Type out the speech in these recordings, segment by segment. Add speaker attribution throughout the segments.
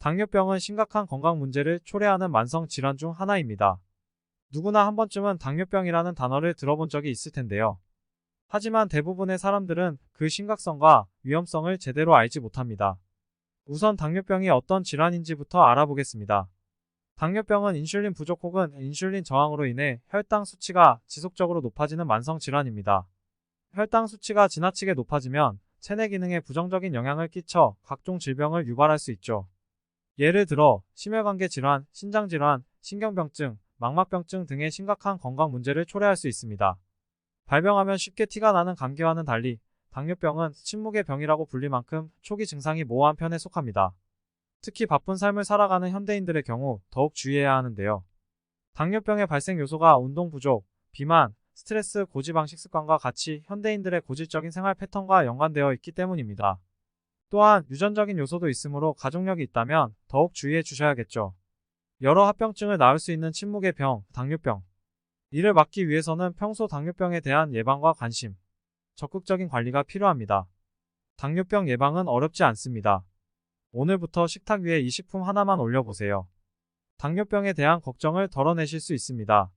Speaker 1: 당뇨병은 심각한 건강 문제를 초래하는 만성 질환 중 하나입니다. 누구나 한 번쯤은 당뇨병이라는 단어를 들어본 적이 있을 텐데요. 하지만 대부분의 사람들은 그 심각성과 위험성을 제대로 알지 못합니다. 우선 당뇨병이 어떤 질환인지부터 알아보겠습니다. 당뇨병은 인슐린 부족 혹은 인슐린 저항으로 인해 혈당 수치가 지속적으로 높아지는 만성 질환입니다. 혈당 수치가 지나치게 높아지면 체내 기능에 부정적인 영향을 끼쳐 각종 질병을 유발할 수 있죠. 예를 들어 심혈관계 질환, 신장 질환, 신경병증, 망막병증 등의 심각한 건강 문제를 초래할 수 있습니다. 발병하면 쉽게 티가 나는 감기와는 달리 당뇨병은 침묵의 병이라고 불릴 만큼 초기 증상이 모호한 편에 속합니다. 특히 바쁜 삶을 살아가는 현대인들의 경우 더욱 주의해야 하는데요. 당뇨병의 발생 요소가 운동 부족, 비만, 스트레스, 고지방 식습관과 같이 현대인들의 고질적인 생활 패턴과 연관되어 있기 때문입니다. 또한 유전적인 요소도 있으므로 가족력이 있다면 더욱 주의해 주셔야겠죠. 여러 합병증을 낳을 수 있는 침묵의 병, 당뇨병. 이를 막기 위해서는 평소 당뇨병에 대한 예방과 관심, 적극적인 관리가 필요합니다. 당뇨병 예방은 어렵지 않습니다. 오늘부터 식탁 위에 이 식품 하나만 올려보세요. 당뇨병에 대한 걱정을 덜어내실 수 있습니다.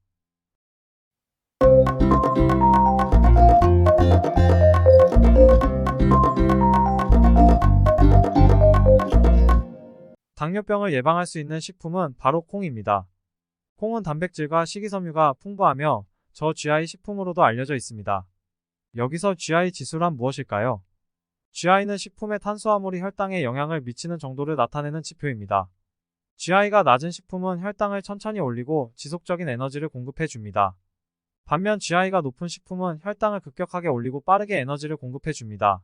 Speaker 1: 당뇨병을 예방할 수 있는 식품은 바로 콩입니다. 콩은 단백질과 식이섬유가 풍부하며 저GI 식품으로도 알려져 있습니다. 여기서 GI 지수란 무엇일까요? GI는 식품의 탄수화물이 혈당에 영향을 미치는 정도를 나타내는 지표입니다. GI가 낮은 식품은 혈당을 천천히 올리고 지속적인 에너지를 공급해 줍니다. 반면 GI가 높은 식품은 혈당을 급격하게 올리고 빠르게 에너지를 공급해 줍니다.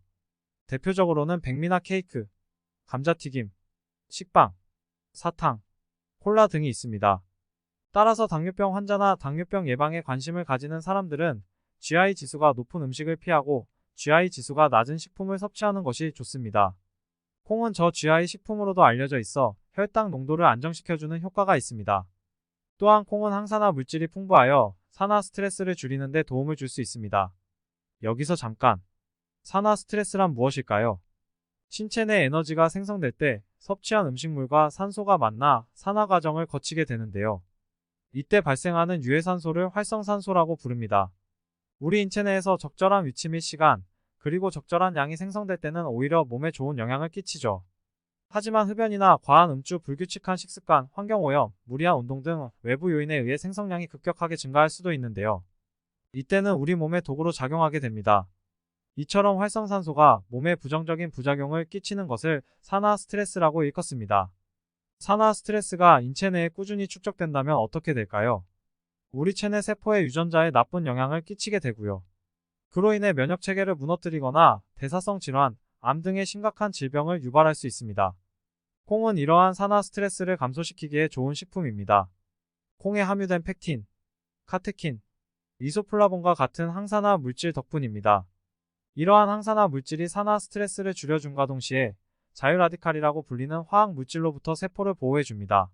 Speaker 1: 대표적으로는 백미나 케이크, 감자튀김, 식빵, 사탕, 콜라 등이 있습니다. 따라서 당뇨병 환자나 당뇨병 예방에 관심을 가지는 사람들은 GI 지수가 높은 음식을 피하고 GI 지수가 낮은 식품을 섭취하는 것이 좋습니다. 콩은 저GI 식품으로도 알려져 있어 혈당 농도를 안정시켜주는 효과가 있습니다. 또한 콩은 항산화 물질이 풍부하여 산화 스트레스를 줄이는 데 도움을 줄 수 있습니다. 여기서 잠깐! 산화 스트레스란 무엇일까요? 신체 내 에너지가 생성될 때 섭취한 음식물과 산소가 만나 산화 과정을 거치게 되는데요. 이때 발생하는 유해산소를 활성산소라고 부릅니다. 우리 인체 내에서 적절한 위치 및 시간, 그리고 적절한 양이 생성될 때는 오히려 몸에 좋은 영향을 끼치죠. 하지만 흡연이나 과한 음주, 불규칙한 식습관, 환경오염, 무리한 운동 등 외부 요인에 의해 생성량이 급격하게 증가할 수도 있는데요. 이때는 우리 몸에 도구로 작용하게 됩니다. 이처럼 활성산소가 몸에 부정적인 부작용을 끼치는 것을 산화 스트레스라고 일컫습니다. 산화 스트레스가 인체 내에 꾸준히 축적된다면 어떻게 될까요? 우리 체내 세포의 유전자에 나쁜 영향을 끼치게 되고요. 그로 인해 면역 체계를 무너뜨리거나 대사성 질환, 암 등의 심각한 질병을 유발할 수 있습니다. 콩은 이러한 산화 스트레스를 감소시키기에 좋은 식품입니다. 콩에 함유된 펙틴, 카테킨, 이소플라본과 같은 항산화 물질 덕분입니다. 이러한 항산화 물질이 산화 스트레스를 줄여줌과 동시에 자유라디칼이라고 불리는 화학 물질로부터 세포를 보호해줍니다.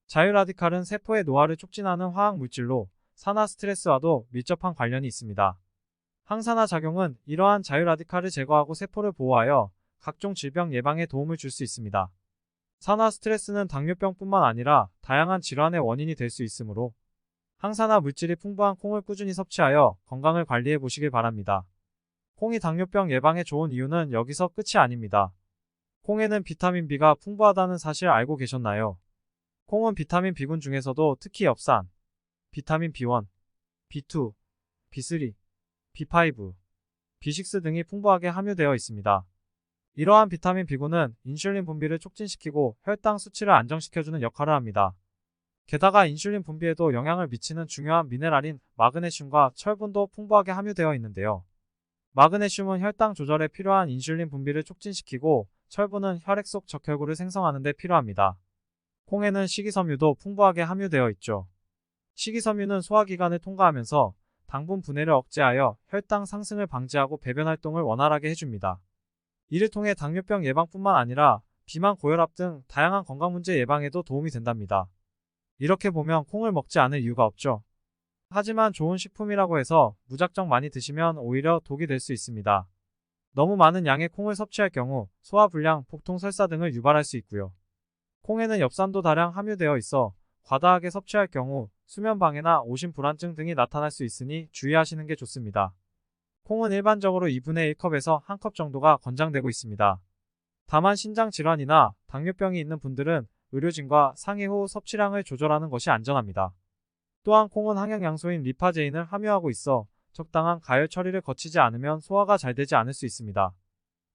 Speaker 1: 자유라디칼은 세포의 노화를 촉진하는 화학 물질로 산화 스트레스와도 밀접한 관련이 있습니다. 항산화 작용은 이러한 자유라디칼을 제거하고 세포를 보호하여 각종 질병 예방에 도움을 줄 수 있습니다. 산화 스트레스는 당뇨병뿐만 아니라 다양한 질환의 원인이 될 수 있으므로 항산화 물질이 풍부한 콩을 꾸준히 섭취하여 건강을 관리해 보시길 바랍니다. 콩이 당뇨병 예방에 좋은 이유는 여기서 끝이 아닙니다. 콩에는 비타민 B가 풍부하다는 사실 알고 계셨나요? 콩은 비타민 B군 중에서도 특히 엽산, 비타민 B1, B2, B3, B5, B6 등이 풍부하게 함유되어 있습니다. 이러한 비타민 B군은 인슐린 분비를 촉진시키고 혈당 수치를 안정시켜주는 역할을 합니다. 게다가 인슐린 분비에도 영향을 미치는 중요한 미네랄인 마그네슘과 철분도 풍부하게 함유되어 있는데요. 마그네슘은 혈당 조절에 필요한 인슐린 분비를 촉진시키고 철분은 혈액 속 적혈구를 생성하는 데 필요합니다. 콩에는 식이섬유도 풍부하게 함유되어 있죠. 식이섬유는 소화기관을 통과하면서 당분 분해를 억제하여 혈당 상승을 방지하고 배변 활동을 원활하게 해줍니다. 이를 통해 당뇨병 예방뿐만 아니라 비만, 고혈압 등 다양한 건강 문제 예방에도 도움이 된답니다. 이렇게 보면 콩을 먹지 않을 이유가 없죠. 하지만 좋은 식품이라고 해서 무작정 많이 드시면 오히려 독이 될 수 있습니다. 너무 많은 양의 콩을 섭취할 경우 소화불량, 복통, 설사 등을 유발할 수 있고요. 콩에는 엽산도 다량 함유되어 있어 과다하게 섭취할 경우 수면 방해나 오심 불안증 등이 나타날 수 있으니 주의하시는 게 좋습니다. 콩은 일반적으로 2분의 1컵에서 1컵 정도가 권장되고 있습니다. 다만 신장 질환이나 당뇨병이 있는 분들은 의료진과 상의 후 섭취량을 조절하는 것이 안전합니다. 또한 콩은 항영양소인 리파제인을 함유하고 있어 적당한 가열 처리를 거치지 않으면 소화가 잘 되지 않을 수 있습니다.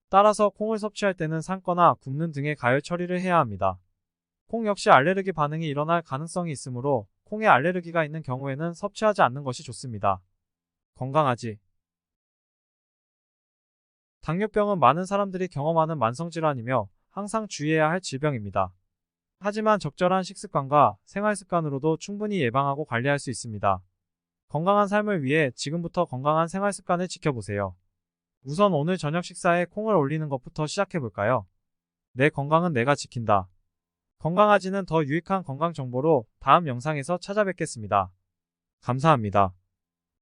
Speaker 1: 따라서 콩을 섭취할 때는 삶거나 굽는 등의 가열 처리를 해야 합니다. 콩 역시 알레르기 반응이 일어날 가능성이 있으므로 콩에 알레르기가 있는 경우에는 섭취하지 않는 것이 좋습니다. 건강하지. 당뇨병은 많은 사람들이 경험하는 만성질환이며 항상 주의해야 할 질병입니다. 하지만 적절한 식습관과 생활습관으로도 충분히 예방하고 관리할 수 있습니다. 건강한 삶을 위해 지금부터 건강한 생활습관을 지켜보세요. 우선 오늘 저녁 식사에 콩을 올리는 것부터 시작해볼까요? 내 건강은 내가 지킨다. 건강하지는 더 유익한 건강 정보로 다음 영상에서 찾아뵙겠습니다. 감사합니다.